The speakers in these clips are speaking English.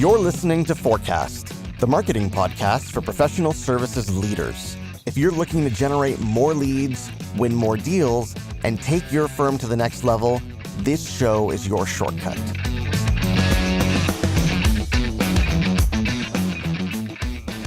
You're listening to Forecast, the marketing podcast for professional services leaders. If you're looking to generate more leads, win more deals, and take your firm to the next level, this show is your shortcut.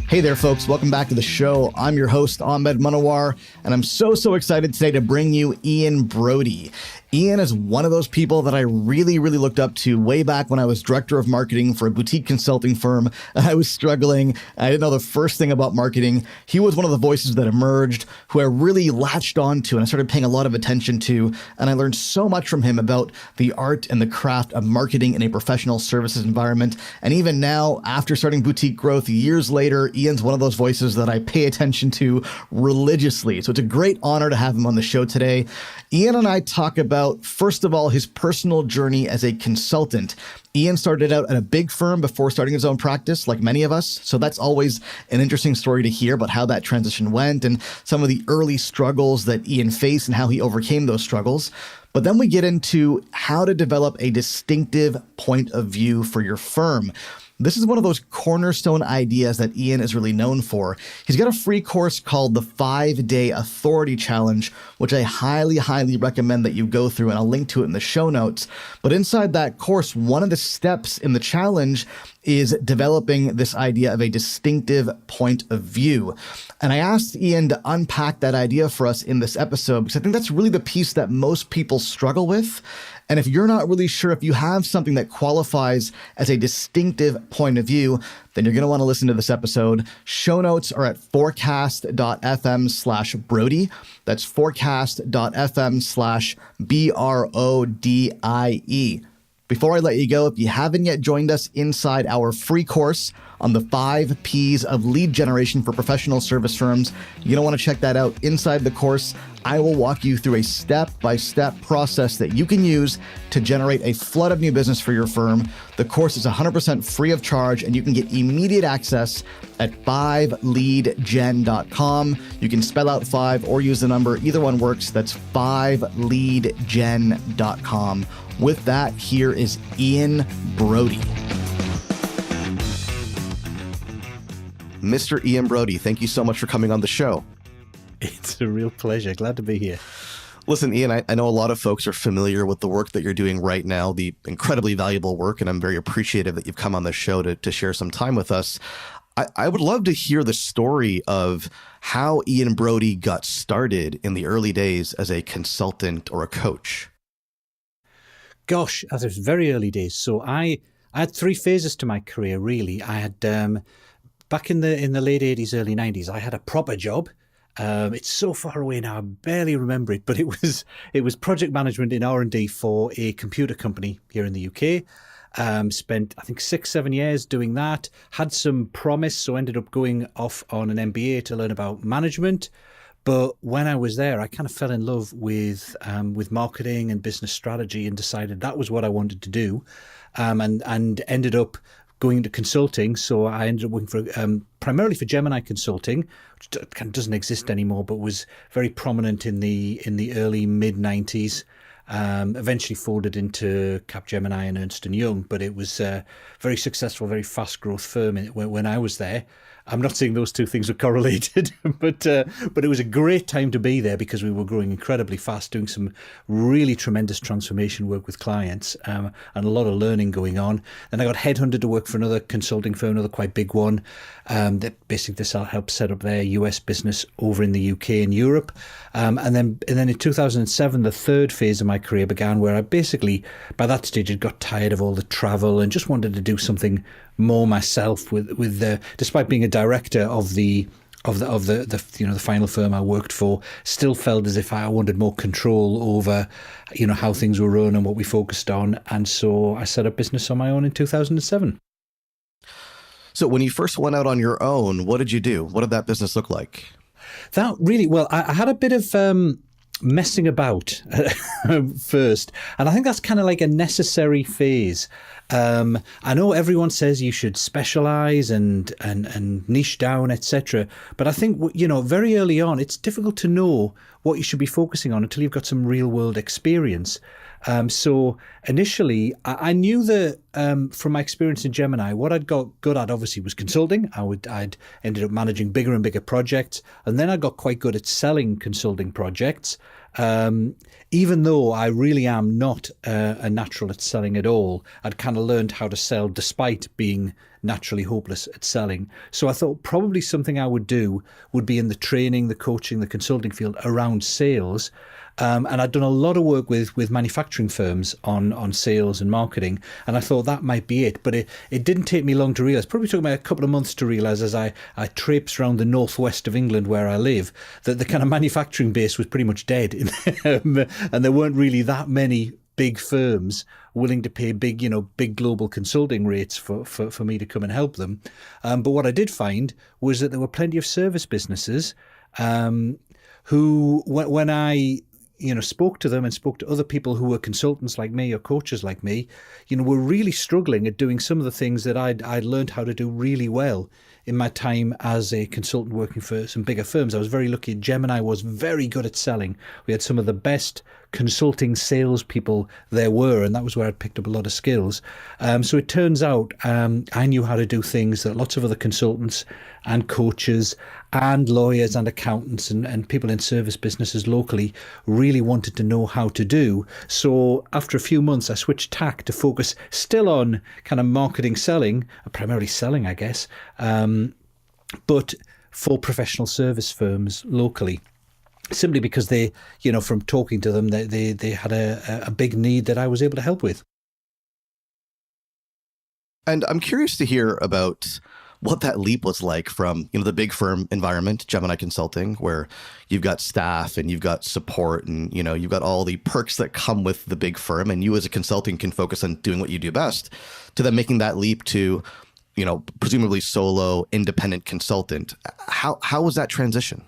Hey there, folks. Welcome back to the show. I'm your host, Ahmed Manawar, and I'm so excited today to bring you Ian Brodie. Ian is one of those people that I really looked up to way back when I was director of marketing for a boutique consulting firm. I was struggling. I didn't know the first thing about marketing. He was one of the voices that emerged, who I really latched onto and I started paying a lot of attention to. And I learned so much from him about the art and the craft of marketing in a professional services environment. And even now, after starting Boutique Growth years later, Ian's one of those voices that I pay attention to religiously. So it's a great honor to have him on the show today. Ian and I talk about, first of all, his personal journey as a consultant. Ian started out at a big firm before starting his own practice, like many of us. So that's always an interesting story to hear about how that transition went and some of the early struggles that Ian faced and how he overcame those struggles. But then we get into how to develop a distinctive point of view for your firm. This is one of those cornerstone ideas that Ian is really known for. He's got a free course called the 5-Day Authority Challenge, which I highly recommend that you go through, and I'll link to it in the show notes. But inside that course, one of the steps in the challenge is developing this idea of a distinctive point of view. And I asked Ian to unpack that idea for us in this episode, because I think that's really the piece that most people struggle with. And if you're not really sure if you have something that qualifies as a distinctive point of view, then you're going to want to listen to this episode. Show notes are at forecast.fm/Brodie. That's forecast.fm/BRODIE. Before I let you go, if you haven't yet joined us inside our free course on the 5 Ps of lead generation for professional service firms, you're going to want to check that out. Inside the course, I will walk you through a step-by-step process that you can use to generate a flood of new business for your firm. The course is 100% free of charge, and you can get immediate access at 5leadgen.com. You can spell out 5 or use the number. Either one works. That's 5leadgen.com. With that, here is Ian Brodie. Mr. Ian Brodie, thank you so much for coming on the show. It's a real pleasure. Glad to be here. Listen, Ian, I know a lot of folks are familiar with the work that you're doing right now, the incredibly valuable work, and I'm very appreciative that you've come on the show to share some time with us. I would love to hear the story of how Ian Brodie got started in the early days as a consultant or a coach. Gosh, that was very early days. So I had 3 phases to my career, really. I had, back in the late 80s, early 90s, I had a proper job. It's so far away now, I barely remember it, but it was project management in R&D for a computer company here in the UK. Spent, I think, 6-7 years doing that, had some promise, so ended up going off on an MBA to learn about management. But when I was there, I kind of fell in love with marketing and business strategy and decided that was what I wanted to do, and ended up going into consulting. So I ended up working for primarily for Gemini Consulting, which kind of doesn't exist anymore, but was very prominent in the early mid-90s. Eventually folded into Capgemini and Ernst & Young, but it was a very successful, very fast growth firm when I was there. I'm not saying those two things are correlated, but it was a great time to be there because we were growing incredibly fast, doing some really tremendous transformation work with clients, and a lot of learning going on. Then I got headhunted to work for another consulting firm, another quite big one, that basically helped set up their US business over in the UK and Europe. And then in 2007, the third phase of my career began, where I basically, by that stage, had got tired of all the travel and just wanted to do something more myself. Despite being a director of the final firm I worked for, still felt as if I wanted more control over how things were run and what we focused on, and so I set up business on my own in 2007. So when you first went out on your own, what did you do? What did that business look like? That really, well, I had a bit of messing about first, and I think that's kind of like a necessary phase. I know everyone says you should specialize and niche down, etc. But I think, very early on, it's difficult to know what you should be focusing on until you've got some real world experience. So initially, I knew that from my experience in Gemini, what I'd got good at obviously was consulting. I'd ended up managing bigger and bigger projects, and then I got quite good at selling consulting projects. Even though I really am not a natural at selling at all, I'd kind of learned how to sell despite being naturally hopeless at selling. So I thought probably something I would do would be in the training, the coaching, the consulting field around sales. And I'd done a lot of work with manufacturing firms on sales and marketing, and I thought that might be it. But it didn't take me long to realise. Probably took me a couple of months to realise as I traipsed around the northwest of England where I live, that the kind of manufacturing base was pretty much dead, and there weren't really that many big firms willing to pay big global consulting rates for me to come and help them. But what I did find was that there were plenty of service businesses who, when I spoke to them and spoke to other people who were consultants like me or coaches like me, were really struggling at doing some of the things that I'd learned how to do really well in my time as a consultant working for some bigger firms. I was very lucky. Gemini was very good at selling. We had some of the best consulting salespeople there were, and that was where I'd picked up a lot of skills. So it turns out I knew how to do things that lots of other consultants and coaches and lawyers and accountants and people in service businesses locally really wanted to know how to do. So after a few months, I switched tack to focus still on kind of marketing, selling, primarily selling, I guess, but for professional service firms locally. Simply because they, from talking to them, they had a big need that I was able to help with. And I'm curious to hear about what that leap was like from, the big firm environment, Gemini Consulting, where you've got staff and you've got support and, you've got all the perks that come with the big firm, and you as a consultant can focus on doing what you do best, to then making that leap to, presumably solo independent consultant. How was that transition?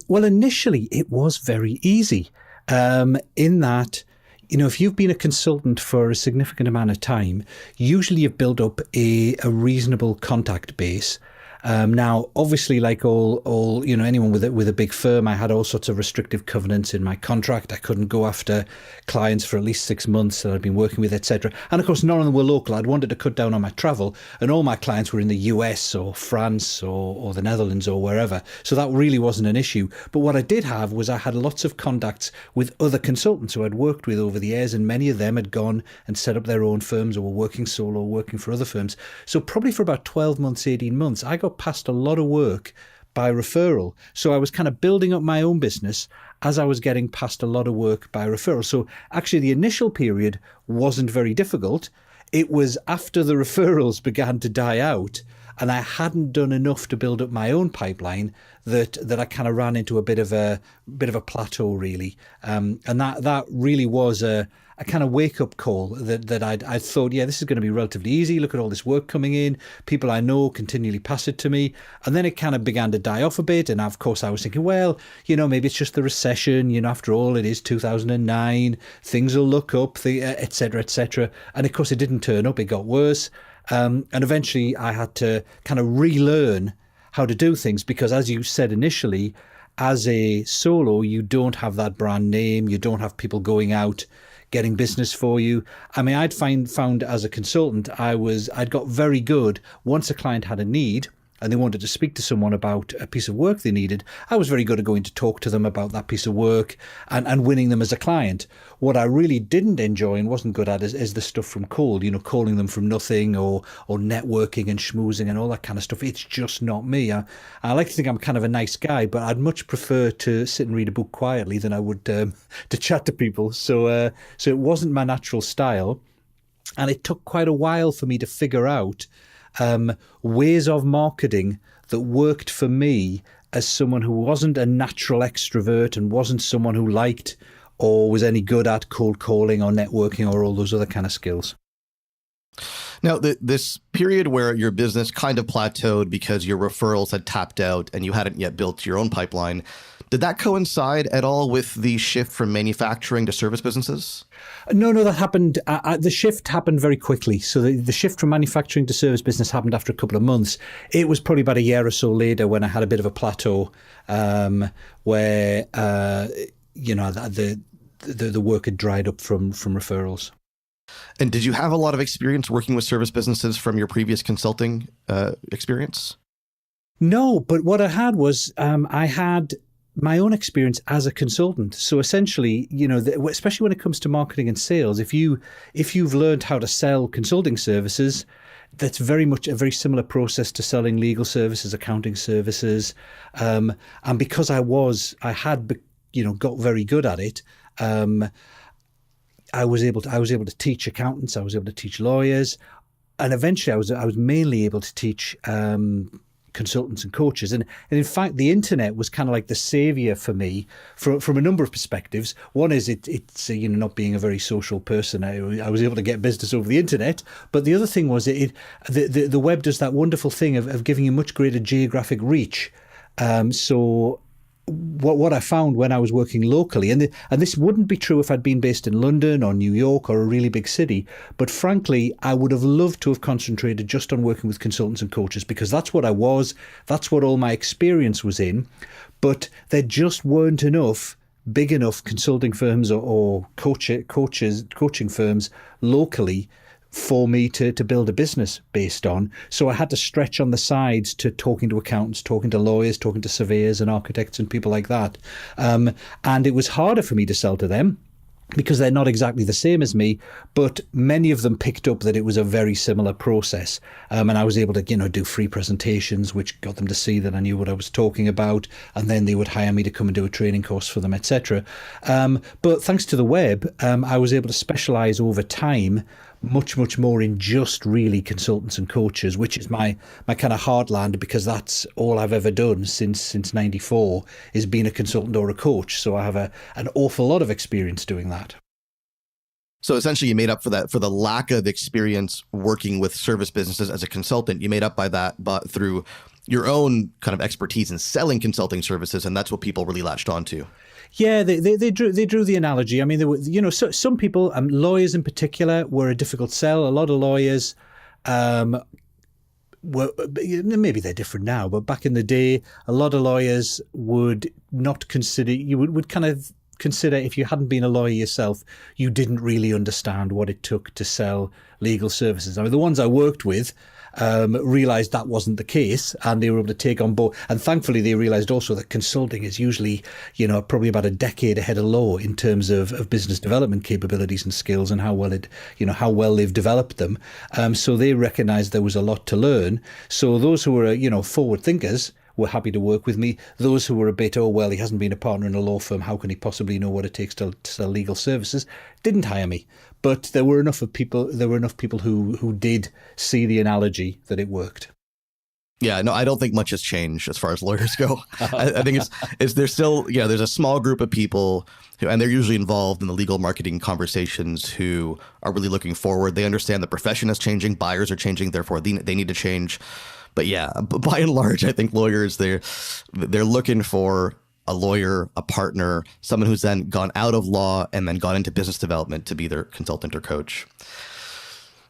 Well, initially it was very easy in that, if you've been a consultant for a significant amount of time, usually you've built up a reasonable contact base. Now, obviously, like all anyone with a big firm, I had all sorts of restrictive covenants in my contract. I couldn't go after clients for at least 6 months that I'd been working with, etc. And of course, none of them were local. I'd wanted to cut down on my travel, and all my clients were in the US or France or the Netherlands or wherever. So that really wasn't an issue. But what I did have was I had lots of contacts with other consultants who I'd worked with over the years, and many of them had gone and set up their own firms or were working solo or working for other firms. So probably for about 12 months, 18 months, I got past a lot of work by referral. So I was kind of building up my own business as I was getting past a lot of work by referral. So actually the initial period wasn't very difficult. It was after the referrals began to die out and I hadn't done enough to build up my own pipeline that I kind of ran into a bit of a plateau, really. And that really was a kind of wake-up call that I thought, yeah, this is going to be relatively easy. Look at all this work coming in. People I know continually pass it to me. And then it kind of began to die off a bit. And of course, I was thinking, well, maybe it's just the recession. After all, it is 2009. Things will look up, et cetera, et cetera. And of course, it didn't turn up. It got worse. And eventually, I had to kind of relearn how to do things because, as you said initially, as a solo, you don't have that brand name. You don't have people going out getting business for you. I mean, I'd found as a consultant, I'd got very good. Once a client had a need and they wanted to speak to someone about a piece of work they needed, I was very good at going to talk to them about that piece of work and winning them as a client. What I really didn't enjoy and wasn't good at is the stuff from cold, calling them from nothing or networking and schmoozing and all that kind of stuff. It's just not me. I like to think I'm kind of a nice guy, but I'd much prefer to sit and read a book quietly than I would to chat to people. So it wasn't my natural style. And it took quite a while for me to figure out ways of marketing that worked for me as someone who wasn't a natural extrovert and wasn't someone who liked or was any good at cold calling or networking or all those other kind of skills. Now, this period where your business kind of plateaued because your referrals had tapped out and you hadn't yet built your own pipeline, did that coincide at all with the shift from manufacturing to service businesses? No, that happened. The shift happened very quickly. So the shift from manufacturing to service business happened after a couple of months. It was probably about a year or so later when I had a bit of a plateau where, the work had dried up from referrals. And did you have a lot of experience working with service businesses from your previous consulting experience? No, but what I had was I had my own experience as a consultant. So essentially, especially when it comes to marketing and sales, if you've learned how to sell consulting services, that's very much a very similar process to selling legal services, accounting services. And because I had got very good at it, I was able to teach accountants, I was able to teach lawyers, and eventually I was mainly able to teach consultants and coaches. And in fact, the internet was kind of like the savior for me from a number of perspectives. One is it's not being a very social person, I was able to get business over the internet. But the other thing was the web does that wonderful thing of giving you much greater geographic reach. So what I found when I was working locally, and this wouldn't be true if I'd been based in London or New York or a really big city, but frankly, I would have loved to have concentrated just on working with consultants and coaches, because that's what I was, that's what all my experience was in. But there just weren't big enough consulting firms or coaching firms locally for me to build a business based on. So I had to stretch on the sides to talking to accountants, talking to lawyers, talking to surveyors and architects and people like that. And it was harder for me to sell to them because they're not exactly the same as me, but many of them picked up that it was a very similar process. And I was able to, do free presentations, which got them to see that I knew what I was talking about. And then they would hire me to come and do a training course for them, etc. But thanks to the web, I was able to specialize over time much more in just really consultants and coaches, which is my kind of heartland, because that's all I've ever done since 94 is being a consultant or a coach. So I have an awful lot of experience doing that. So essentially you made up for the lack of experience working with service businesses as a consultant. You made up by that, but through your own kind of expertise in selling consulting services, and that's what people really latched onto. Yeah, they drew the analogy. I mean, there were, some people, lawyers in particular, were a difficult sell. A lot of lawyers were, maybe they're different now, but back in the day, a lot of lawyers would not consider, you would kind of consider, if you hadn't been a lawyer yourself, you didn't really understand what it took to sell legal services. I mean, the ones I worked with realized that wasn't the case, and they were able to take on board. And thankfully, they realized also that consulting is usually, probably about a decade ahead of law in terms of business development capabilities and skills, and how well they've developed them. So they recognized there was a lot to learn. So those who were, forward thinkers were happy to work with me. Those who were a bit, he hasn't been a partner in a law firm, how can he possibly know what it takes to sell legal services, didn't hire me. But there were enough people who did see the analogy that it worked. Yeah, no, I don't think much has changed as far as lawyers go. I think there's still, there's a small group of people who, and they're usually involved in the legal marketing conversations, who are really looking forward. They understand the profession is changing, buyers are changing, therefore they need to change. But yeah, by and large, I think lawyers, they're looking for a lawyer, a partner, someone who's then gone out of law and then gone into business development to be their consultant or coach.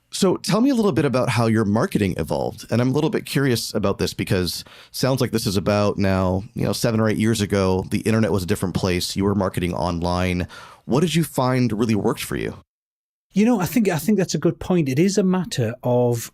So tell me a little bit about how your marketing evolved. And I'm a little bit curious about this, because sounds like this is about now, 7 or 8 years ago, the internet was a different place. You were marketing online. What did you find really worked for you? I think that's a good point. It is a matter of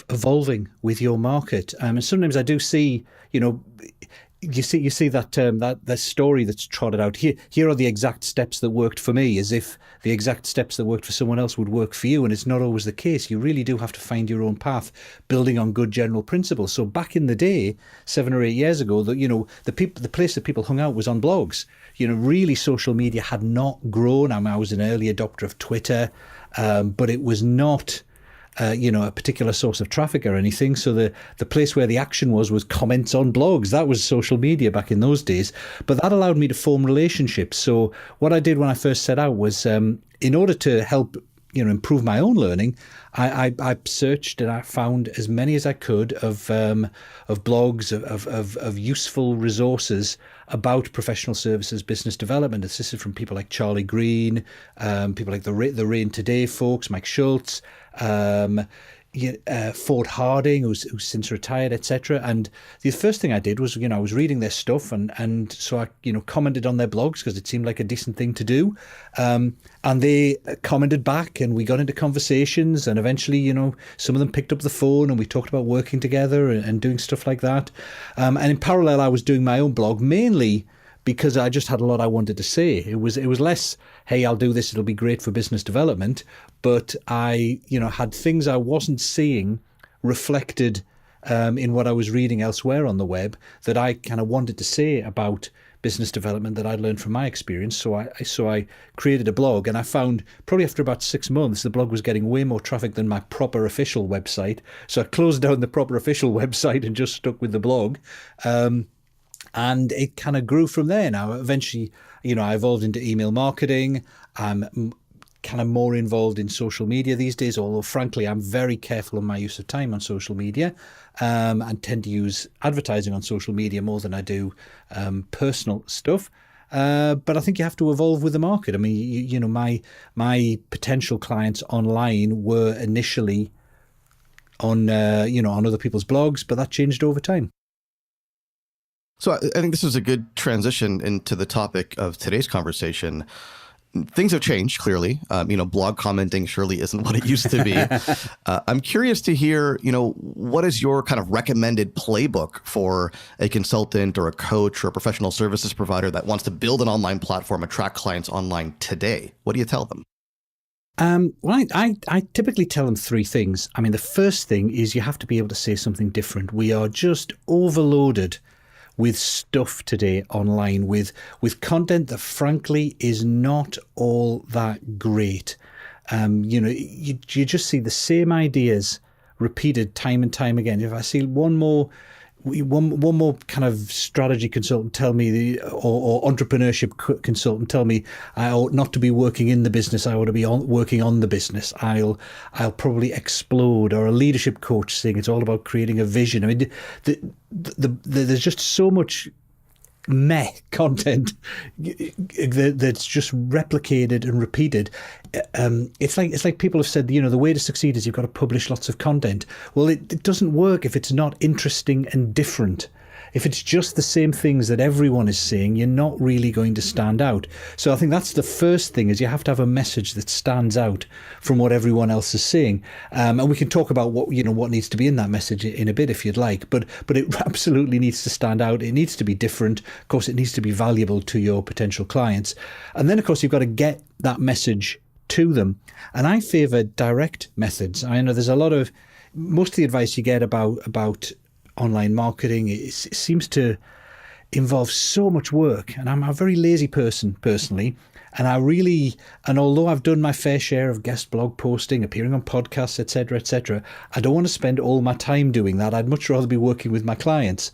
evolving with your market. And sometimes I do see, you see that story that's trotted out here. Here are the exact steps that worked for me, as if the exact steps that worked for someone else would work for you, and it's not always the case. You really do have to find your own path, building on good general principles. So back in the day, 7 or 8 years ago, the place that people hung out was on blogs. Really, social media had not grown. I was an early adopter of Twitter, but it was not a particular source of traffic or anything. So the place where the action was comments on blogs. That was social media back in those days. But that allowed me to form relationships. So what I did when I first set out was, in order to help improve my own learning, I searched and I found as many as I could of blogs, of useful resources about professional services, business development. This is from people like Charlie Green, people like the Rain Today folks, Mike Schultz, Ford Harding, who's since retired, etc. And the first thing I did was, I was reading their stuff, and so I, commented on their blogs because it seemed like a decent thing to do. And they commented back, and we got into conversations, and eventually, some of them picked up the phone, and we talked about working together and doing stuff like that. And in parallel, I was doing my own blog, mainly because I just had a lot I wanted to say. It was less, hey, I'll do this, it'll be great for business development, but I, had things I wasn't seeing reflected in what I was reading elsewhere on the web that I kind of wanted to say about business development that I'd learned from my experience. So I created a blog, and I found probably after about 6 months, the blog was getting way more traffic than my proper official website. So I closed down the proper official website and just stuck with the blog. And it kind of grew from there. Now, eventually, I evolved into email marketing. I'm kind of more involved in social media these days, although frankly, I'm very careful on my use of time on social media, and tend to use advertising on social media more than I do personal stuff. But I think you have to evolve with the market. I mean, my potential clients online were initially on other people's blogs, but that changed over time. So I think this is a good transition into the topic of today's conversation. Things have changed, clearly. Blog commenting surely isn't what it used to be. I'm curious to hear, what is your kind of recommended playbook for a consultant or a coach or a professional services provider that wants to build an online platform, attract clients online today? What do you tell them? Well, I typically tell them three things. I mean, the first thing is you have to be able to say something different. We are just overloaded with stuff today online, with content that frankly is not all that great. You just see the same ideas repeated time and time again. If I see one more kind of strategy consultant tell me, or entrepreneurship consultant tell me I ought not to be working in the business, I ought to be working on the business, I'll probably explode. Or a leadership coach saying it's all about creating a vision. I mean, there's just so much meh content that's just replicated and repeated. It's like people have said, the way to succeed is you've got to publish lots of content. Well, it doesn't work if it's not interesting and different. If it's just the same things that everyone is saying, you're not really going to stand out. So I think that's the first thing, is you have to have a message that stands out from what everyone else is saying. And we can talk about what needs to be in that message in a bit if you'd like, but it absolutely needs to stand out. It needs to be different. Of course, it needs to be valuable to your potential clients. And then, of course, you've got to get that message to them. And I favor direct methods. I know there's most of the advice you get about online marketing, it seems to involve so much work, and I'm a very lazy person personally, and although I've done my fair share of guest blog posting, appearing on podcasts, etc., I don't want to spend all my time doing that. I'd much rather be working with my clients.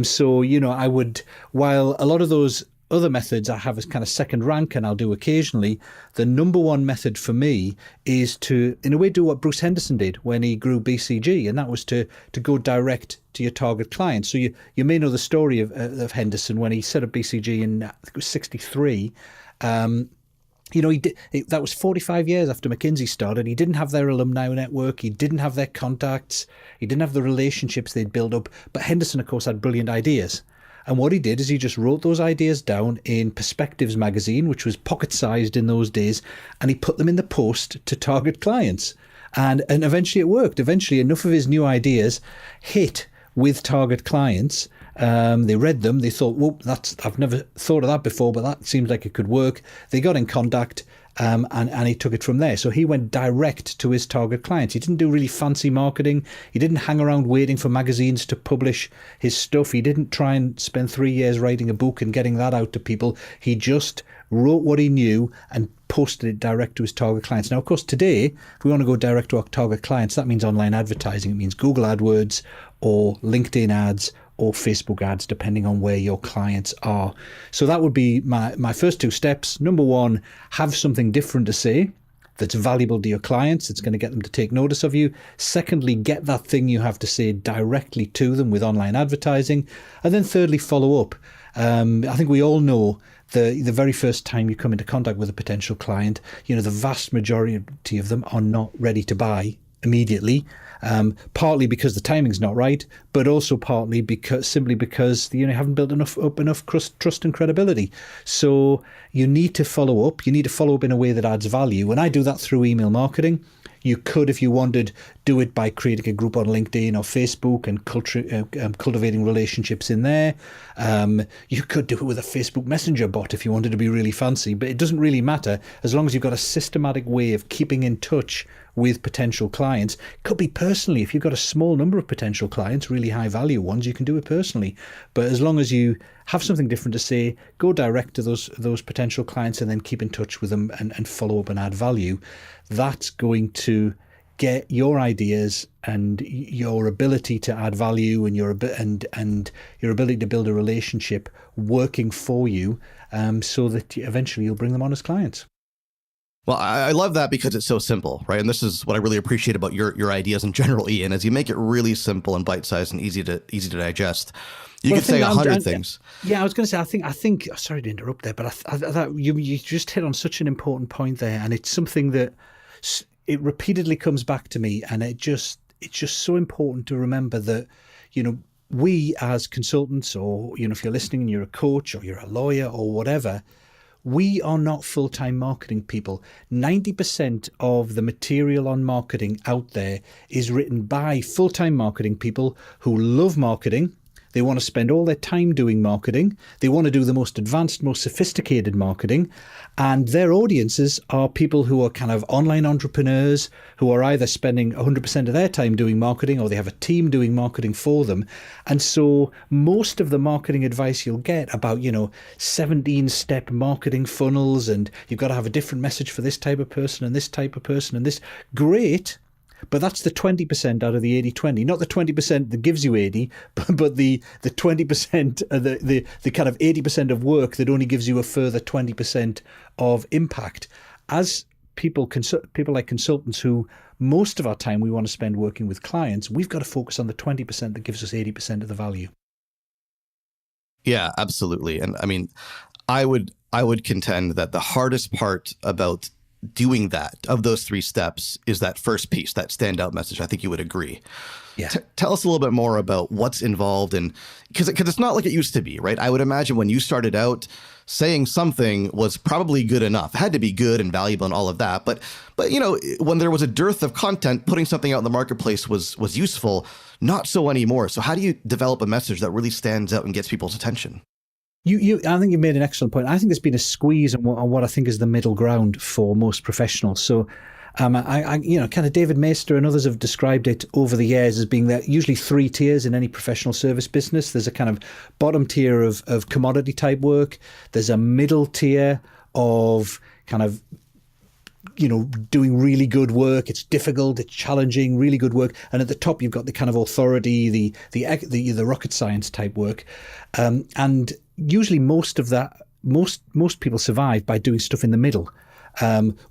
So I would, while a lot of those other methods I have as kind of second rank and I'll do occasionally, the number one method for me is to, in a way, do what Bruce Henderson did when he grew BCG, and that was to go direct to your target clients. So you may know the story of Henderson when he set up BCG in, I think it was 63. That was 45 years after McKinsey started. He didn't have their alumni network. He didn't have their contacts. He didn't have the relationships they'd built up. But Henderson, of course, had brilliant ideas. And what he did is he just wrote those ideas down in Perspectives magazine, which was pocket-sized in those days, and he put them in the post to target clients. And eventually it worked. Eventually enough of his new ideas hit with target clients. They read them. They thought, well, I've never thought of that before, but that seems like it could work. They got in contact. And he took it from there. So he went direct to his target clients. He didn't do really fancy marketing. He didn't hang around waiting for magazines to publish his stuff. He didn't try and spend 3 years writing a book and getting that out to people. He just wrote what he knew and posted it direct to his target clients. Now, of course, today, if we want to go direct to our target clients, that means online advertising. It means Google AdWords or LinkedIn ads or Facebook ads, depending on where your clients are. So that would be my first two steps. Number one, have something different to say that's valuable to your clients. It's going to get them to take notice of you. Secondly, get that thing you have to say directly to them with online advertising. And then thirdly, follow up. I think we all know the very first time you come into contact with a potential client, the vast majority of them are not ready to buy immediately, partly because the timing's not right, but also partly simply because you haven't built enough trust and credibility. So you need to follow up. You need to follow up in a way that adds value. And I do that through email marketing. You could, if you wanted, do it by creating a group on LinkedIn or Facebook and cultivating relationships in there. You could do it with a Facebook Messenger bot if you wanted to be really fancy, but it doesn't really matter as long as you've got a systematic way of keeping in touch with potential clients. It could be personally. If you've got a small number of potential clients, really high value ones, you can do it personally. But as long as you have something different to say, go direct to those potential clients and then keep in touch with them and follow up and add value. That's going to get your ideas and your ability to add value and your ability to build a relationship working for you, so that eventually you'll bring them on as clients. Well, I love that because it's so simple, right? And this is what I really appreciate about your ideas in general, Ian, is you make it really simple and bite-sized and easy to digest. You could say 100 things. Yeah, I was going to say, I think. Sorry to interrupt there, but I thought you just hit on such an important point there, and it's something that it repeatedly comes back to me, and it's just so important to remember that, we as consultants, or if you're listening and you're a coach or you're a lawyer or whatever, we are not full-time marketing people. 90% of the material on marketing out there is written by full-time marketing people who love marketing. They want to spend all their time doing marketing. They want to do the most advanced, most sophisticated marketing. And their audiences are people who are kind of online entrepreneurs who are either spending 100% of their time doing marketing or they have a team doing marketing for them. And so most of the marketing advice you'll get about, 17-step marketing funnels, and you've got to have a different message for this type of person and this type of person and this, great. But that's the 20% out of the 80-20, not the 20% that gives you 80, but the 20%, the kind of 80% of work that only gives you a further 20% of impact. As people like consultants who most of our time we want to spend working with clients, we've got to focus on the 20% that gives us 80% of the value. Yeah, absolutely. And I mean, I would contend that the hardest part about doing that, of those 3 steps, is that first piece, that standout message. I think you would agree. Yeah. Tell us a little bit more about what's involved in, because it's not like it used to be, right? I would imagine when you started out, saying something was probably good enough. It had to be good and valuable and all of that. But when there was a dearth of content, putting something out in the marketplace was useful. Not so anymore. So how do you develop a message that really stands out and gets people's attention? I think you made an excellent point. I think there's been a squeeze on what I think is the middle ground for most professionals. So, kind of David Maister and others have described it over the years as being there usually 3 tiers in any professional service business. There's a kind of bottom tier of commodity type work. There's a middle tier of kind of doing really good work. It's difficult, it's challenging, really good work. And at the top, you've got the kind of authority, the rocket science type work. And usually most people survive by doing stuff in the middle,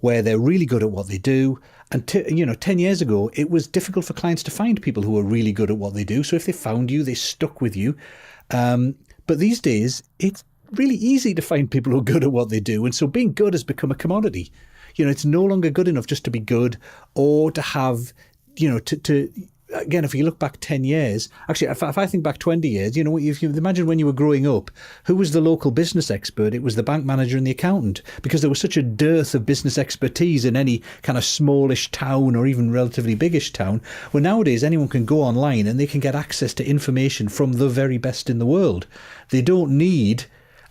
where they're really good at what they do. And 10 years ago, it was difficult for clients to find people who are really good at what they do. So if they found you, they stuck with you. But these days, it's really easy to find people who are good at what they do. And so being good has become a commodity. It's no longer good enough just to be good or to have, again, if you look back 10 years, actually, if I think back 20 years, if you imagine when you were growing up, who was the local business expert? It was the bank manager and the accountant, because there was such a dearth of business expertise in any kind of smallish town or even relatively biggish town. Well, nowadays, anyone can go online and they can get access to information from the very best in the world. They don't need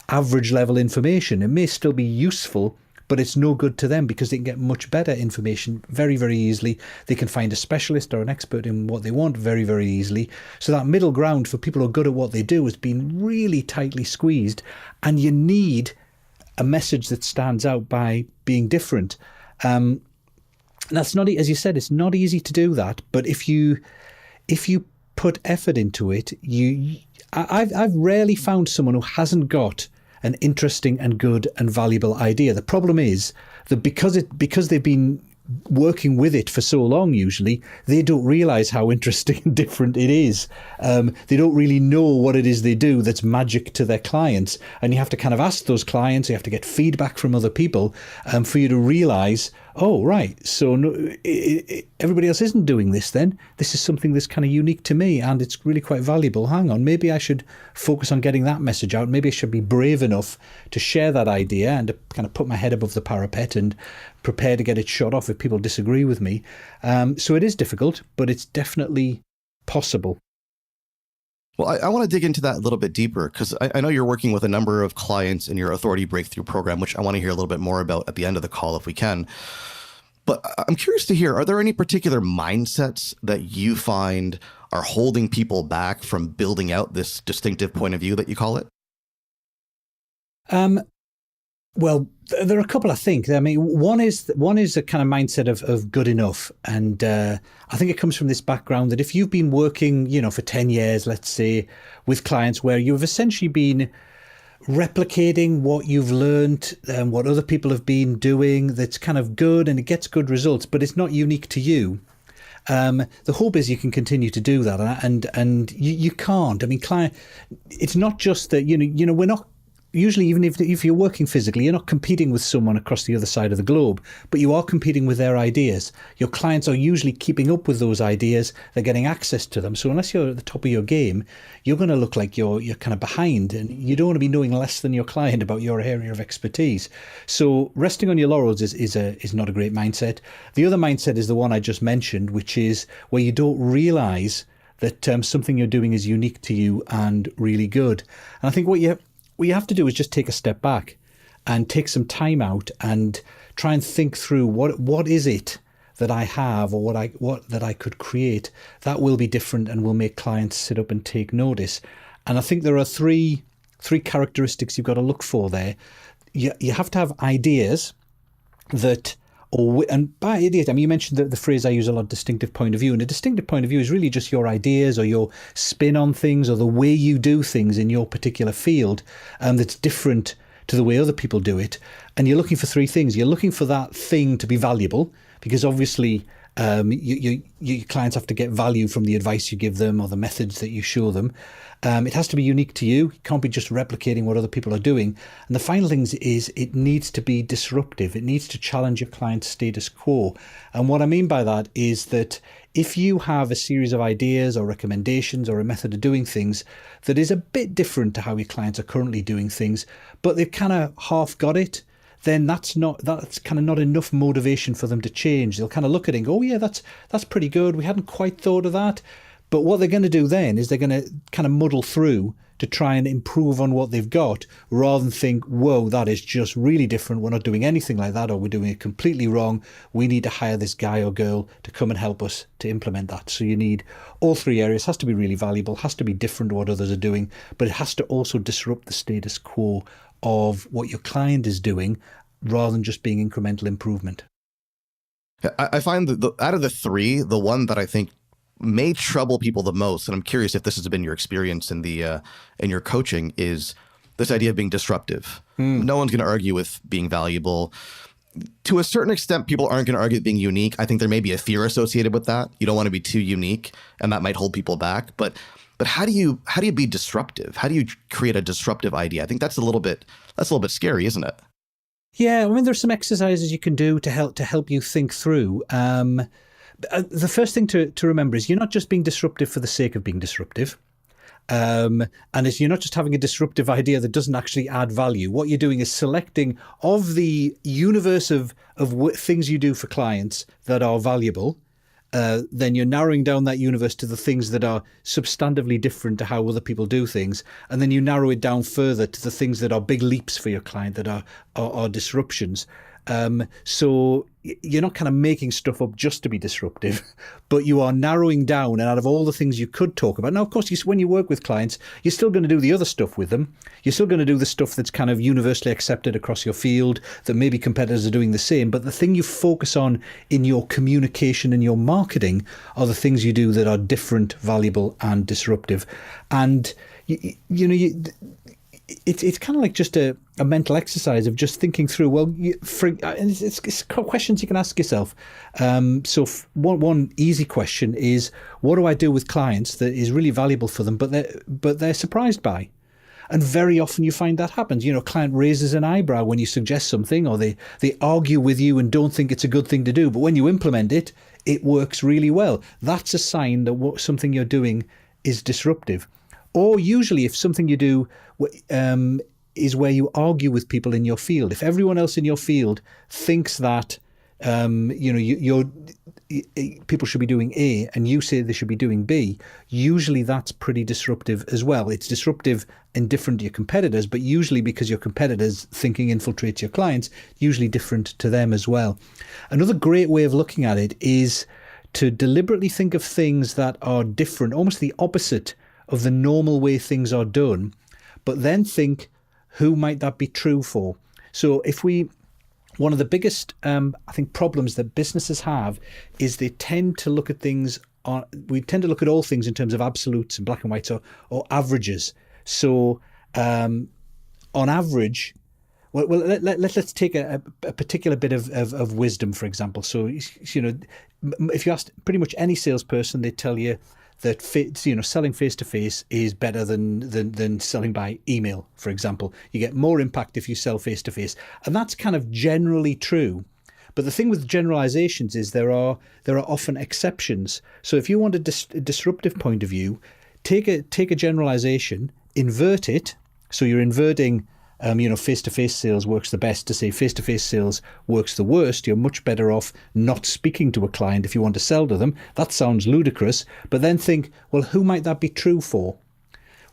average level information. It may still be useful, but it's no good to them because they can get much better information very, very easily. They can find a specialist or an expert in what they want very, very easily. So that middle ground for people who are good at what they do has been really tightly squeezed. And you need a message that stands out by being different. And that's not, as you said, it's not easy to do that. But if you put effort into it, I've rarely found someone who hasn't got an interesting and good and valuable idea. The problem is that because they've been working with it for so long, usually they don't realize how interesting and different it is. They don't really know what it is they do that's magic to their clients. And you have to kind of ask those clients, you have to get feedback from other people for you to realize, oh, right, so no, everybody else isn't doing this then. This is something that's kind of unique to me and it's really quite valuable. Hang on, maybe I should focus on getting that message out. Maybe I should be brave enough to share that idea and to kind of put my head above the parapet and prepare to get it shot off if people disagree with me. So it is difficult, but it's definitely possible. Well, I want to dig into that a little bit deeper because I know you're working with a number of clients in your Authority Breakthrough program, which I want to hear a little bit more about at the end of the call if we can. But I'm curious to hear, are there any particular mindsets that you find are holding people back from building out this distinctive point of view that you call it? Well, there are a couple, I think. I mean, one is a kind of mindset of good enough. And I think it comes from this background that if you've been working, for 10 years, let's say, with clients where you've essentially been replicating what you've learned and what other people have been doing, that's kind of good and it gets good results, but it's not unique to you. The hope is you can continue to do that, and you can't. I mean, it's not just that, we're not. Usually, even if you're working physically, you're not competing with someone across the other side of the globe, but you are competing with their ideas. Your clients are usually keeping up with those ideas. They're getting access to them. So unless you're at the top of your game, you're going to look like you're kind of behind, and you don't want to be knowing less than your client about your area of expertise. So resting on your laurels is not a great mindset. The other mindset is the one I just mentioned, which is where you don't realize that something you're doing is unique to you and really good. And I think what you have to do is just take a step back and take some time out and try and think through what is it that I have or what that I could create that will be different and will make clients sit up and take notice. And I think there are three characteristics you've got to look for there. You have to have ideas and by ideas, I mean, you mentioned the phrase I use a lot, distinctive point of view. And a distinctive point of view is really just your ideas or your spin on things or the way you do things in your particular field that's different to the way other people do it. And you're looking for three things. You're looking for that thing to be valuable because obviously your clients have to get value from the advice you give them or the methods that you show them. It has to be unique to you. It can't be just replicating what other people are doing. And the final thing is it needs to be disruptive. It needs to challenge your client's status quo. And what I mean by that is that if you have a series of ideas or recommendations or a method of doing things that is a bit different to how your clients are currently doing things, but they've kind of half got it, then that's kind of not enough motivation for them to change. They'll kind of look at it and go, oh yeah, that's pretty good. We hadn't quite thought of that. But what they're going to do then is they're going to kind of muddle through to try and improve on what they've got rather than think, whoa, that is just really different. We're not doing anything like that, or we're doing it completely wrong. We need to hire this guy or girl to come and help us to implement that. So you need all three areas. It has to be really valuable, has to be different to what others are doing, but it has to also disrupt the status quo of what your client is doing rather than just being incremental improvement. I find that out of the three, the one that I think may trouble people the most, and I'm curious if this has been your experience in your coaching, is this idea of being disruptive. No one's going to argue with being valuable. To a certain extent, people aren't going to argue with being unique. I think there may be a fear associated with that. You don't want to be too unique, and that might hold people back. But how do you be disruptive? How do you create a disruptive idea? I think that's a little bit scary, isn't it? Yeah, I mean, there's some exercises you can do to help you think through. The first thing to remember is you're not just being disruptive for the sake of being disruptive. And you're not just having a disruptive idea that doesn't actually add value. What you're doing is selecting of the universe of things you do for clients that are valuable. Then you're narrowing down that universe to the things that are substantively different to how other people do things. And then you narrow it down further to the things that are big leaps for your client, that are disruptions. So you're not kind of making stuff up just to be disruptive, but you are narrowing down, and out of all the things you could talk about. Now, of course, when you work with clients, you're still going to do the other stuff with them. You're still going to do the stuff that's kind of universally accepted across your field, that maybe competitors are doing the same. But the thing you focus on in your communication and your marketing are the things you do that are different, valuable, and disruptive. And it's kind of like just a mental exercise of just thinking through, well, it's questions you can ask yourself. So one easy question is, what do I do with clients that is really valuable for them, but they're surprised by? And very often you find that happens. A client raises an eyebrow when you suggest something, or they argue with you and don't think it's a good thing to do. But when you implement it, it works really well. That's a sign that something you're doing is disruptive. Or usually if something you do is where you argue with people in your field. If everyone else in your field thinks that people should be doing A and you say they should be doing B, usually that's pretty disruptive as well. It's disruptive and different to your competitors, but usually because your competitors' thinking infiltrates your clients, usually different to them as well. Another great way of looking at it is to deliberately think of things that are different, almost the opposite of the normal way things are done, but then think, who might that be true for? So one of the biggest, I think, problems that businesses have is we tend to look at all things in terms of absolutes and black and whites or averages. So on average, let's take a particular bit of wisdom, for example. So, if you asked pretty much any salesperson, they'd tell you that selling face-to-face is better than selling by email, for example. You get more impact if you sell face-to-face. And that's kind of generally true. But the thing with generalizations is there are often exceptions. So if you want a disruptive point of view, take a generalization, invert it. So you're inverting face-to-face sales works the best to say face-to-face sales works the worst. You're much better off not speaking to a client if you want to sell to them. That sounds ludicrous, but then think, well, who might that be true for?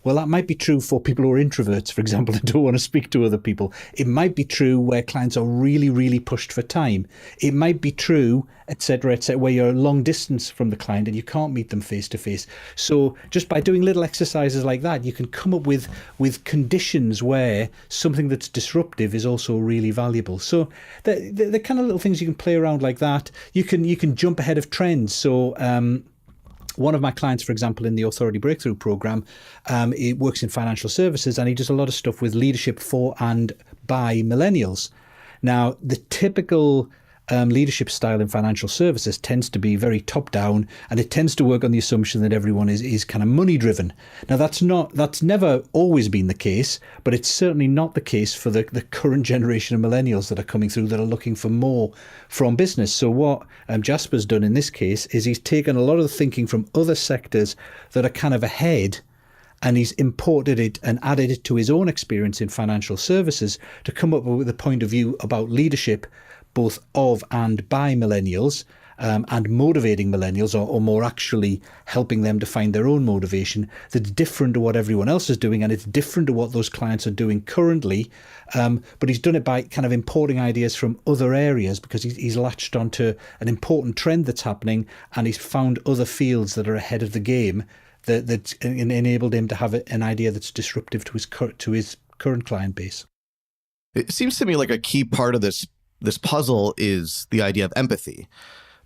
Well, that might be true for people who are introverts, for example, that don't want to speak to other people. It might be true where clients are really, really pushed for time. It might be true, et cetera, where you're long distance from the client and you can't meet them face to face. So just by doing little exercises like that, you can come up with conditions where something that's disruptive is also really valuable. So the kind of little things you can play around like that. You can jump ahead of trends. So one of my clients, for example, in the Authority Breakthrough Program, it works in financial services and he does a lot of stuff with leadership for and by millennials. Now, the typical leadership style in financial services tends to be very top down, and it tends to work on the assumption that everyone is kind of money driven. Now that's never always been the case, but it's certainly not the case for the current generation of millennials that are coming through that are looking for more from business. So what Jasper's done in this case is he's taken a lot of the thinking from other sectors that are kind of ahead, and he's imported it and added it to his own experience in financial services to come up with a point of view about leadership both of and by millennials, and motivating millennials, or more actually helping them to find their own motivation that's different to what everyone else is doing, and it's different to what those clients are doing currently. But he's done it by kind of importing ideas from other areas because he's latched onto an important trend that's happening, and he's found other fields that are ahead of the game that's enabled him to have an idea that's disruptive to his current client base. It seems to me like a key part of this puzzle is the idea of empathy,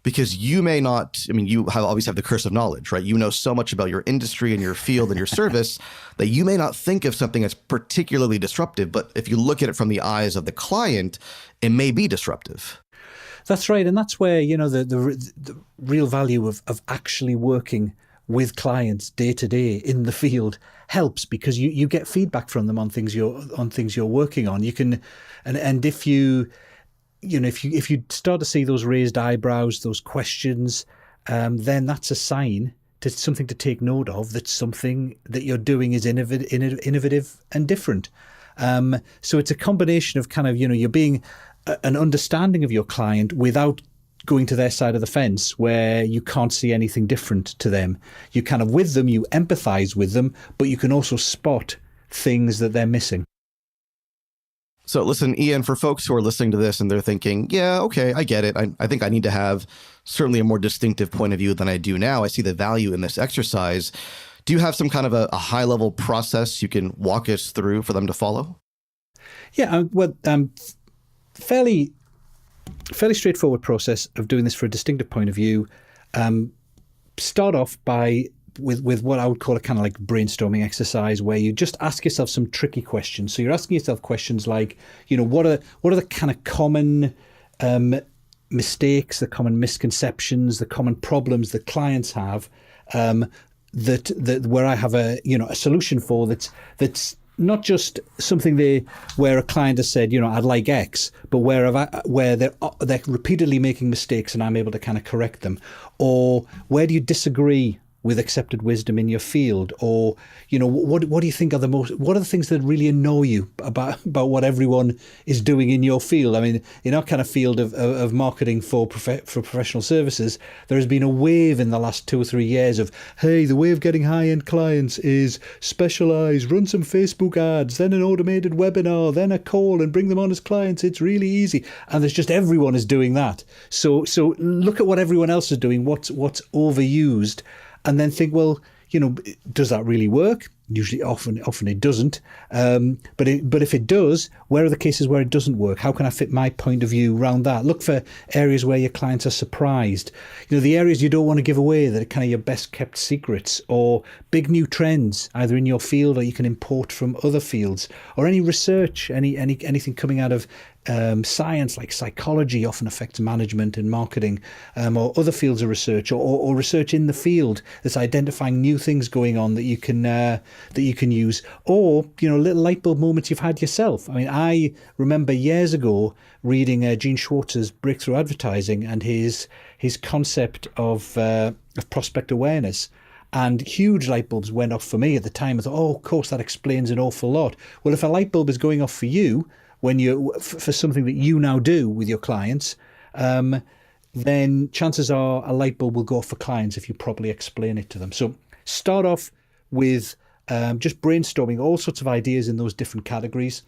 because you may not, you always have the curse of knowledge, right? You know so much about your industry and your field and your service that you may not think of something as particularly disruptive, but if you look at it from the eyes of the client, it may be disruptive. That's right. And that's where, the real value of actually working with clients day to day in the field helps, because you get feedback from them on things you're working on. You can, and if you start to see those raised eyebrows, those questions, then that's a sign to something to take note of, that something that you're doing is innovative and different. So it's a combination of kind of, you're being an understanding of your client without going to their side of the fence where you can't see anything different to them. You kind of with them, you empathize with them, but you can also spot things that they're missing. So listen, Ian, for folks who are listening to this and they're thinking, yeah, okay, I get it. I think I need to have certainly a more distinctive point of view than I do now. I see the value in this exercise. Do you have some kind of a high-level process you can walk us through for them to follow? Yeah, fairly straightforward process of doing this for a distinctive point of view. Start off with what I would call a kind of like brainstorming exercise, where you just ask yourself some tricky questions. So you're asking yourself questions like, what are the kind of common mistakes, the common misconceptions, the common problems that clients have, that where I have a solution for that's not just something where a client has said, I'd like X, but where they're repeatedly making mistakes and I'm able to kind of correct them, or where do you disagree with accepted wisdom in your field, or what do you think are what are the things that really annoy you about what everyone is doing in your field? I mean, in our kind of field of marketing for professional services, there has been a wave in the last 2 or 3 years of, hey, the way of getting high-end clients is specialize, run some Facebook ads, then an automated webinar, then a call and bring them on as clients. It's really easy. And there's just everyone is doing that. So look at what everyone else is doing, what's overused, and then think, well, does that really work? Usually, often it doesn't. But if it does, where are the cases where it doesn't work? How can I fit my point of view around that? Look for areas where your clients are surprised. The areas you don't want to give away that are kind of your best kept secrets, or big new trends, either in your field or you can import from other fields, or any research, anything coming out of science, like psychology often affects management and marketing, or other fields of research, or research in the field that's identifying new things going on that you can use, or little light bulb moments you've had yourself. I mean, I remember years ago reading Gene Schwartz's Breakthrough Advertising and his concept of prospect awareness. And huge light bulbs went off for me at the time. I thought, oh, of course, that explains an awful lot. Well, if a light bulb is going off for you when for something that you now do with your clients, then chances are a light bulb will go off for clients if you properly explain it to them. So start off with just brainstorming all sorts of ideas in those different categories.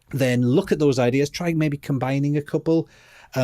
Then look at those ideas, try maybe combining a couple.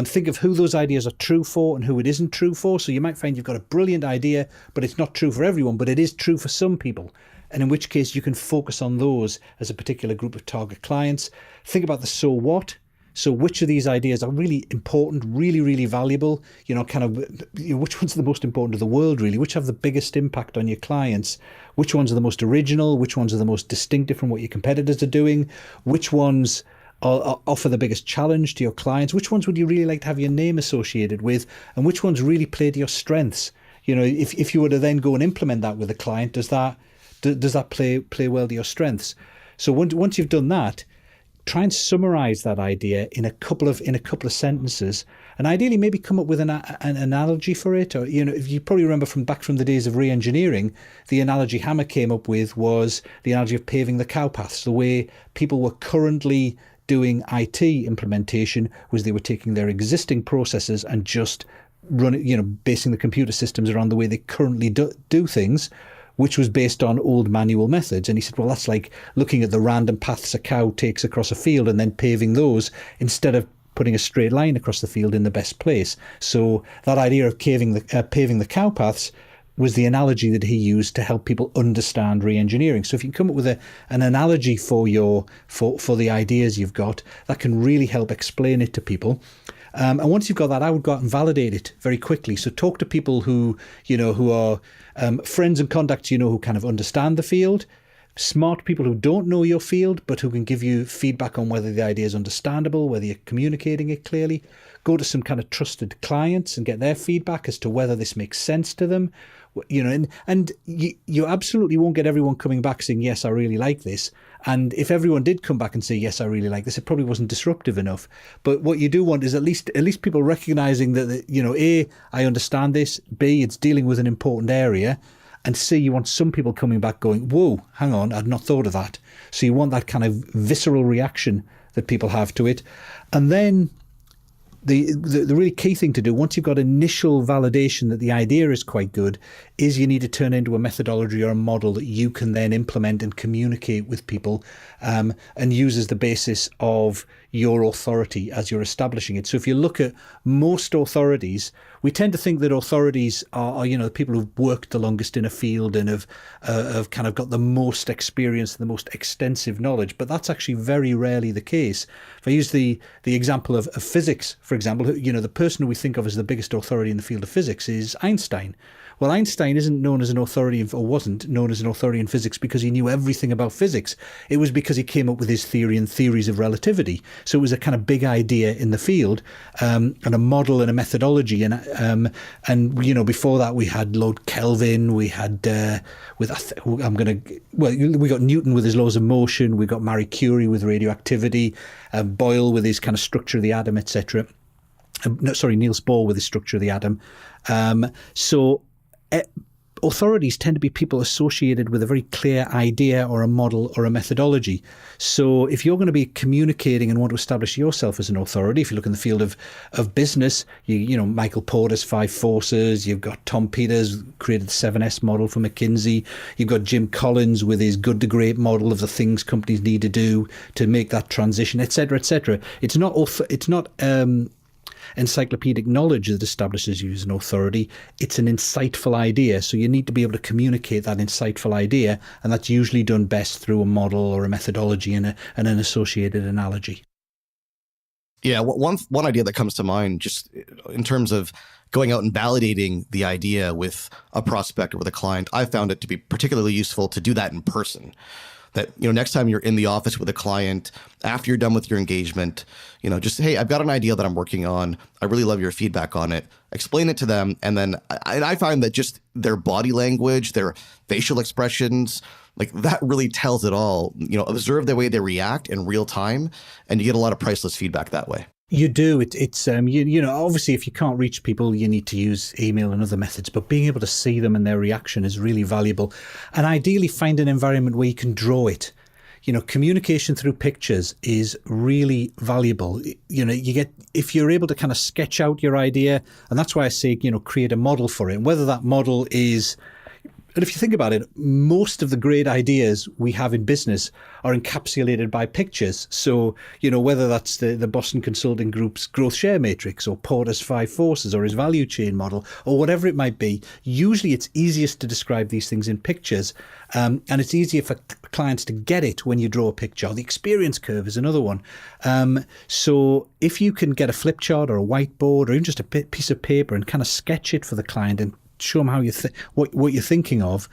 Think of who those ideas are true for and who it isn't true for. So you might find you've got a brilliant idea, but it's not true for everyone, but it is true for some people. And in which case you can focus on those as a particular group of target clients. Think about the so what. So which of these ideas are really important, really, really valuable? Which ones are the most important to the world, really? Which have the biggest impact on your clients? Which ones are the most original? Which ones are the most distinctive from what your competitors are doing? Which ones offer the biggest challenge to your clients? Which ones would you really like to have your name associated with? And which ones really play to your strengths? If you were to then go and implement that with a client, does that play well to your strengths? So once you've done that, try and summarize that idea in a couple of sentences, and ideally maybe come up with an analogy for it. Or if you probably remember from the days of re-engineering, the analogy Hammer came up with was the analogy of paving the cow paths. The way people were currently doing IT implementation was they were taking their existing processes and just basing the computer systems around the way they currently do things, which was based on old manual methods. And he said, well, that's like looking at the random paths a cow takes across a field and then paving those instead of putting a straight line across the field in the best place. So that idea of paving the cow paths was the analogy that he used to help people understand re-engineering. So if you can come up with an analogy for the ideas you've got, that can really help explain it to people. And once you've got that, I would go out and validate it very quickly. So talk to people who are friends and contacts, who kind of understand the field, smart people who don't know your field, but who can give you feedback on whether the idea is understandable, whether you're communicating it clearly. Go to some kind of trusted clients and get their feedback as to whether this makes sense to them. And you absolutely won't get everyone coming back saying, yes, I really like this. And if everyone did come back and say, yes, I really like this, it probably wasn't disruptive enough. But what you do want is at least people recognizing that, A, I understand this, B, it's dealing with an important area, and C, you want some people coming back going, whoa, hang on, I'd not thought of that. So you want that kind of visceral reaction that people have to it. And then the really key thing to do, once you've got initial validation that the idea is quite good, is you need to turn it into a methodology or a model that you can then implement and communicate with people, and use as the basis of your authority as you're establishing it. So if you look at most authorities, we tend to think that authorities are the people who've worked the longest in a field and have kind of got the most experience and the most extensive knowledge, but that's actually very rarely the case. If I use the example of physics, for example, the person who we think of as the biggest authority in the field of physics is Einstein. Well, Einstein isn't known as an authority, or wasn't known as an authority in physics because he knew everything about physics. It was because he came up with his theory and theories of relativity. So it was a kind of big idea in the field, and a model and a methodology. And before that we had Lord Kelvin, we had we got Newton with his laws of motion, we got Marie Curie with radioactivity, Boyle with his kind of structure of the atom, etc. Niels Bohr with his structure of the atom. Authorities tend to be people associated with a very clear idea or a model or a methodology. So if you're going to be communicating and want to establish yourself as an authority, if you look in the field of business, Michael Porter's 5 Forces, you've got Tom Peters created the 7S model for McKinsey, you've got Jim Collins with his good to great model of the things companies need to do to make that transition, etc., etc. It's not encyclopedic knowledge that establishes you as an authority. It's an insightful idea. So you need to be able to communicate that insightful idea, and that's usually done best through a model or a methodology and an associated analogy. Yeah, one idea that comes to mind, just in terms of going out and validating the idea with a prospect or with a client, I found it to be particularly useful to do that in person. That, next time you're in the office with a client, after you're done with your engagement, just, hey, I've got an idea that I'm working on. I really love your feedback on it. Explain it to them. And then I find that just their body language, their facial expressions, like that really tells it all. Observe the way they react in real time, and you get a lot of priceless feedback that way. You do. It's obviously if you can't reach people, you need to use email and other methods, but being able to see them and their reaction is really valuable. And ideally find an environment where you can draw it. Communication through pictures is really valuable. If you're able to kind of sketch out your idea, and that's why I say, create a model for it. And whether that model is, and if you think about it, most of the great ideas we have in business are encapsulated by pictures. So, whether that's the Boston Consulting Group's growth share matrix or Porter's 5 Forces or his value chain model or whatever it might be, usually it's easiest to describe these things in pictures. And it's easier for clients to get it when you draw a picture. The experience curve is another one. So if you can get a flip chart or a whiteboard or even just a piece of paper and kind of sketch it for the client and show them how what you're thinking of,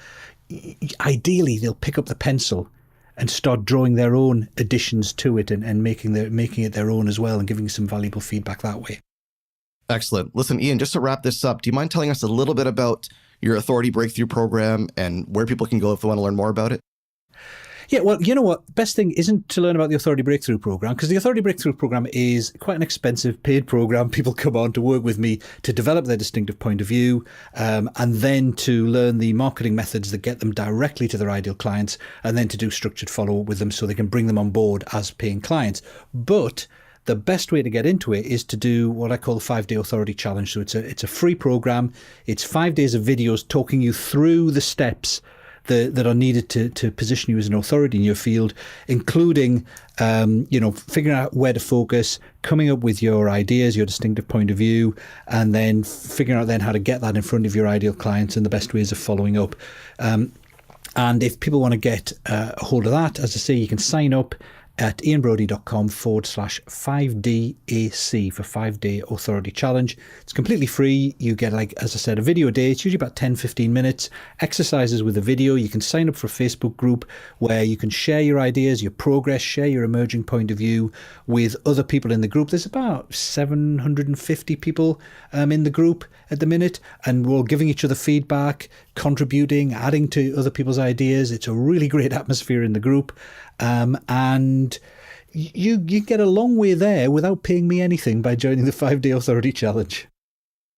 ideally they'll pick up the pencil and start drawing their own additions to it and making it their own as well and giving you some valuable feedback that way. Excellent. Listen, Ian, just to wrap this up, do you mind telling us a little bit about your Authority Breakthrough Program and where people can go if they want to learn more about it? Yeah, well, you know what? Best thing isn't to learn about the Authority Breakthrough Program, because the Authority Breakthrough Program is quite an expensive paid program. People come on to work with me to develop their distinctive point of view, and then to learn the marketing methods that get them directly to their ideal clients, and then to do structured follow-up with them so they can bring them on board as paying clients. But the best way to get into it is to do what I call the 5-day authority challenge. So it's a free program. It's 5 days of videos talking you through the steps that are needed to position you as an authority in your field, including, figuring out where to focus, coming up with your ideas, your distinctive point of view, and then figuring out then how to get that in front of your ideal clients and the best ways of following up. And if people want to get a hold of that, as I say, you can sign up at ianbrodie.com/5DAC for 5-day authority challenge. It's completely free. You get, as I said, a video a day. It's usually about 10-15 minutes, exercises with a video. You can sign up for a Facebook group where you can share your ideas, your progress, share your emerging point of view with other people in the group. There's about 750 people in the group at the minute, and we're all giving each other feedback, contributing, adding to other people's ideas. It's a really great atmosphere in the group. And you get a long way there without paying me anything by joining the 5-day authority challenge.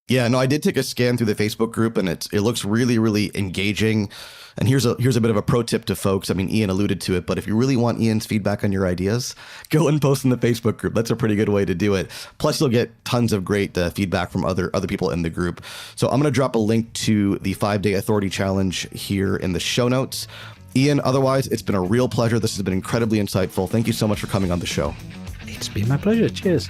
Yeah, no, I did take a scan through the Facebook group, and it looks really, really engaging. And here's a bit of a pro tip to folks. I mean, Ian alluded to it, but if you really want Ian's feedback on your ideas, go and post in the Facebook group. That's a pretty good way to do it. Plus, you'll get tons of great feedback from other people in the group. So I'm going to drop a link to the 5-day authority challenge here in the show notes. Ian, otherwise, it's been a real pleasure. This has been incredibly insightful. Thank you so much for coming on the show. It's been my pleasure. Cheers.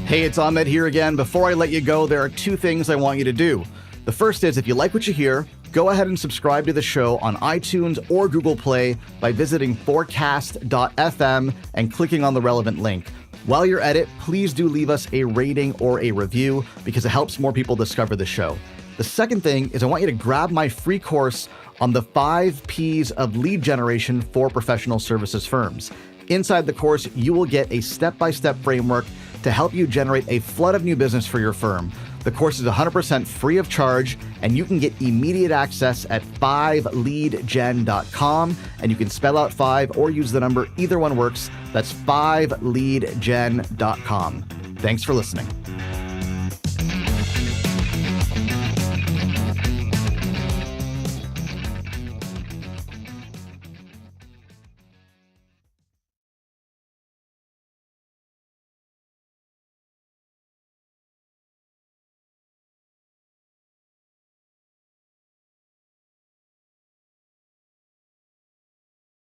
Hey, it's Ahmed here again. Before I let you go, there are 2 things I want you to do. The first is, if you like what you hear, go ahead and subscribe to the show on iTunes or Google Play by visiting forecast.fm and clicking on the relevant link. While you're at it, please do leave us a rating or a review because it helps more people discover the show. The second thing is I want you to grab my free course on the 5 P's of lead generation for professional services firms. Inside the course, you will get a step-by-step framework to help you generate a flood of new business for your firm. The course is 100% free of charge, and you can get immediate access at 5leadgen.com, and you can spell out 5 or use the number. Either one works. That's 5leadgen.com. Thanks for listening.